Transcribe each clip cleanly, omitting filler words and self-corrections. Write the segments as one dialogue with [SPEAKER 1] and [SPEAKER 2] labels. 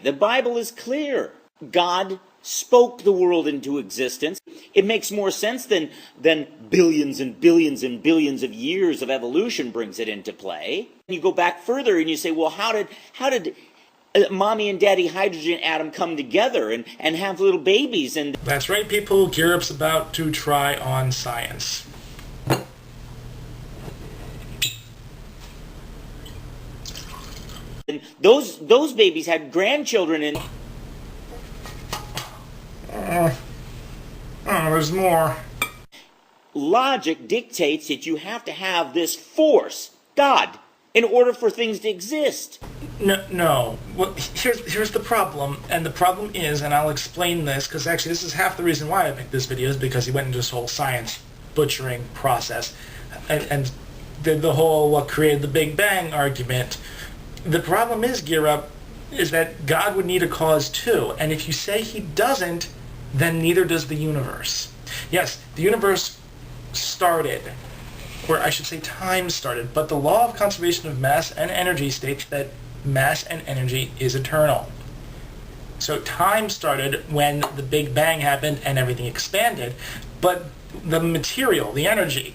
[SPEAKER 1] The Bible is clear. God spoke the world into existence. It makes more sense than billions and billions and billions of years of evolution brings it into play. You go back further and you say, well, how did mommy and daddy hydrogen atom come together and have little babies? And
[SPEAKER 2] that's right, people. Geerup's about to try on science.
[SPEAKER 1] And those babies had grandchildren and
[SPEAKER 2] there's more.
[SPEAKER 1] Logic dictates that you have to have this force, God, in order for things to exist.
[SPEAKER 2] No. Well, here's the problem, and the problem is, and I'll explain this, because actually this is half the reason why I picked this video, is because he went into this whole science butchering process, and did the whole what created the Big Bang argument. The problem is, Geerup, is that God would need a cause too, and if you say he doesn't, then neither does the universe. Yes, the universe started, or I should say time started, but the law of conservation of mass and energy states that mass and energy is eternal. So time started when the Big Bang happened and everything expanded, but the material, the energy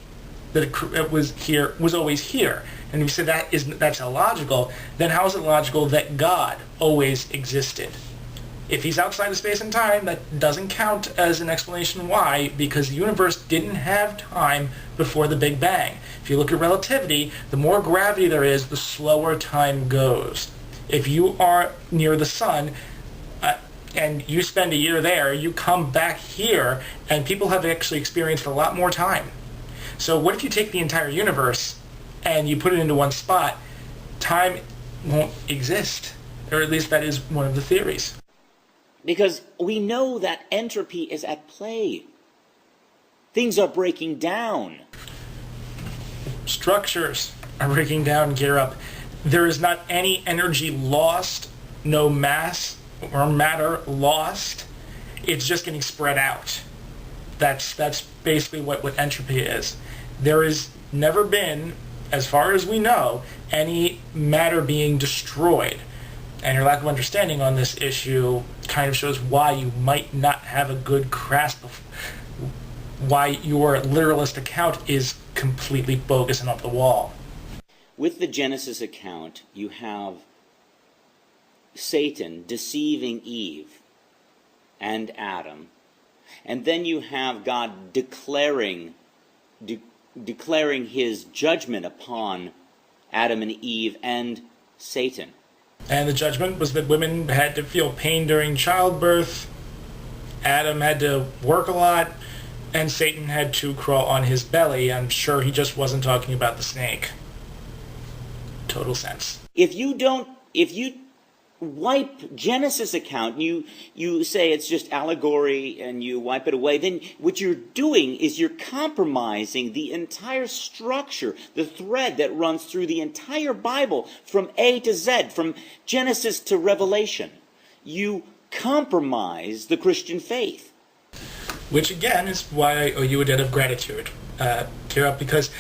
[SPEAKER 2] that was here was always here. And if you say that's illogical, then how is it logical that God always existed? If he's outside of space and time, that doesn't count as an explanation why, because the universe didn't have time before the Big Bang. If you look at relativity, the more gravity there is, the slower time goes. If you are near the sun, and you spend a year there, you come back here, and people have actually experienced a lot more time. So what if you take the entire universe and you put it into one spot? Time won't exist, or at least that is one of the theories.
[SPEAKER 1] Because we know that entropy is at play. Things are breaking down.
[SPEAKER 2] Structures are breaking down, Geerup. There is not any energy lost, no mass or matter lost. It's just getting spread out. That's basically what entropy is. There has never been, as far as we know, any matter being destroyed. And your lack of understanding on this issue kind of shows why you might not have a good grasp of why your literalist account is completely bogus and off the wall.
[SPEAKER 1] With the Genesis account, you have Satan deceiving Eve and Adam, and then you have God declaring his judgment upon Adam and Eve and Satan.
[SPEAKER 2] And the judgment was that women had to feel pain during childbirth, Adam had to work a lot, and Satan had to crawl on his belly. I'm sure he just wasn't talking about the snake. Total sense.
[SPEAKER 1] If you wipe Genesis account, you say it's just allegory and you wipe it away, then what you're doing is you're compromising the entire structure, the thread that runs through the entire Bible from A to Z, from Genesis to Revelation. You compromise the Christian faith.
[SPEAKER 2] Which again is why I owe you a debt of gratitude, Geerup, because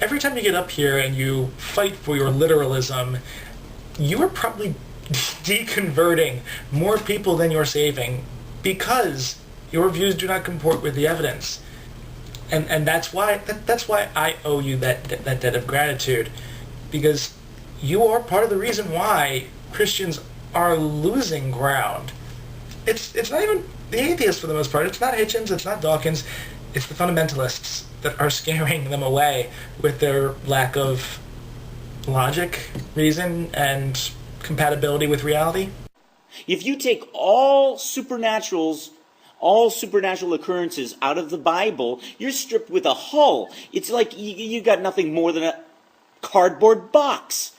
[SPEAKER 2] every time you get up here and you fight for your literalism, you are probably deconverting more people than you're saving because your views do not comport with the evidence, and that's why I owe you that debt of gratitude, because you are part of the reason why Christians are losing ground. It's not even the atheists for the most part. It's not Hitchens. It's not Dawkins. It's the fundamentalists that are scaring them away with their lack of logic, reason, and compatibility with reality.
[SPEAKER 1] If you take all supernatural occurrences out of the Bible, you're stripped with a hull. It's like you got nothing more than a cardboard box.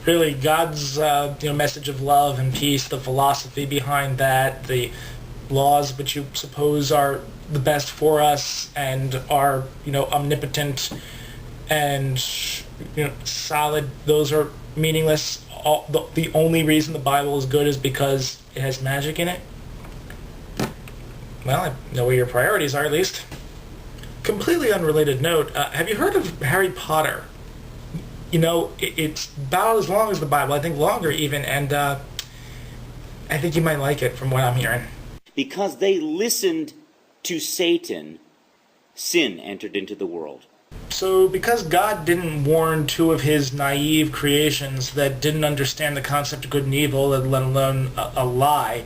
[SPEAKER 2] Really, God's message of love and peace, the philosophy behind that, the laws which you suppose are the best for us and are omnipotent and solid, those are meaningless. The only reason the Bible is good is because it has magic in it. Well, I know where your priorities are, at least. Completely unrelated note, have you heard of Harry Potter? It's about as long as the Bible, I think longer even, and I think you might like it from what I'm hearing.
[SPEAKER 1] Because they listened to Satan, sin entered into the world.
[SPEAKER 2] So because God didn't warn two of his naive creations that didn't understand the concept of good and evil, let alone a lie,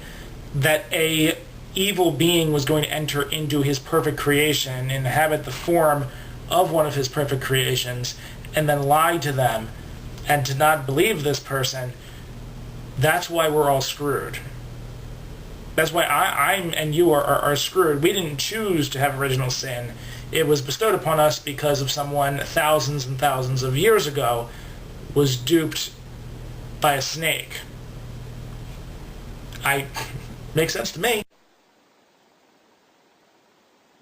[SPEAKER 2] that a evil being was going to enter into his perfect creation and inhabit the form of one of his perfect creations and then lie to them and to not believe this person, that's why we're all screwed. That's why I'm and you are screwed. We didn't choose to have original sin. It was bestowed upon us because of someone thousands and thousands of years ago was duped by a snake. Makes sense to me.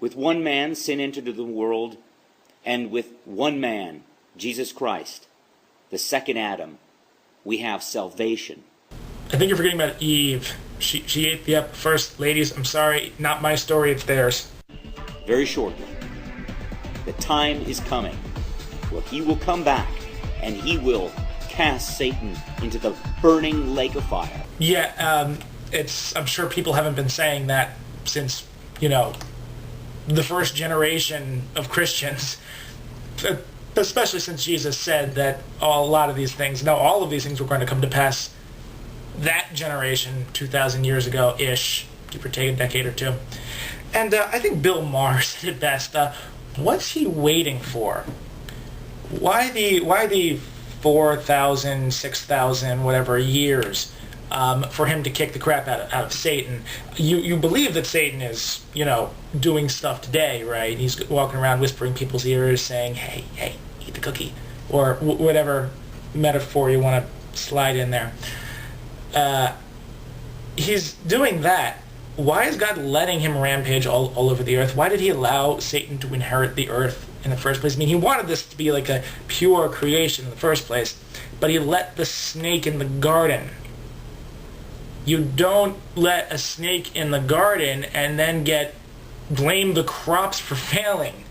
[SPEAKER 1] With one man, sin entered into the world, and with one man, Jesus Christ, the second Adam, we have salvation.
[SPEAKER 2] I think you're forgetting about Eve. She ate the apple first. Ladies, I'm sorry, not my story, it's theirs.
[SPEAKER 1] Very shortly, the time is coming where he will come back and he will cast Satan into the burning lake of fire.
[SPEAKER 2] Yeah, I'm sure people haven't been saying that since, the first generation of Christians, especially since Jesus said that all of these things were going to come to pass that generation 2,000 years ago-ish, give or take a decade or two. And I think Bill Maher said it best. What's he waiting for? Why the 4,000, 6,000, whatever years for him to kick the crap out of Satan? You believe that Satan is, doing stuff today, right? He's walking around whispering people's ears saying, hey, eat the cookie, or whatever metaphor you want to slide in there. He's doing that. Why is God letting him rampage all over the earth? Why did he allow Satan to inherit the earth in the first place? I mean, he wanted this to be like a pure creation in the first place, but he let the snake in the garden. You don't let a snake in the garden and then blame the crops for failing.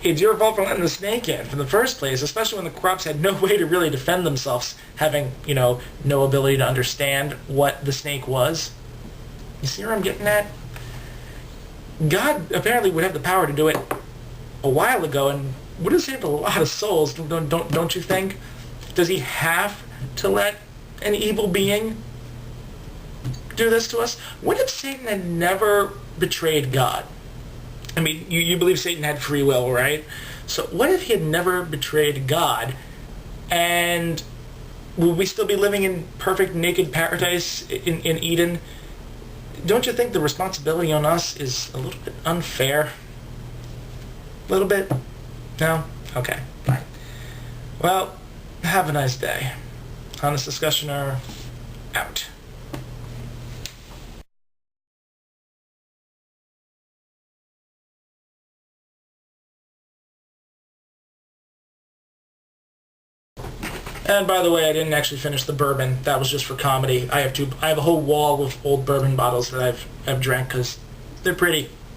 [SPEAKER 2] It's your fault for letting the snake in from the first place, especially when the crops had no way to really defend themselves, having, no ability to understand what the snake was. You see where I'm getting at? God apparently would have the power to do it a while ago and would have saved a lot of souls, don't you think? Does he have to let an evil being do this to us? What if Satan had never betrayed God? I mean, you believe Satan had free will, right? So what if he had never betrayed God, and would we still be living in perfect naked paradise in Eden? Don't you think the responsibility on us is a little bit unfair? A little bit? No? Okay, fine. Well, have a nice day. Honest Discussioner, out. And by the way, I didn't actually finish the bourbon. That was just for comedy. I have a whole wall of old bourbon bottles that I've drank because they're pretty.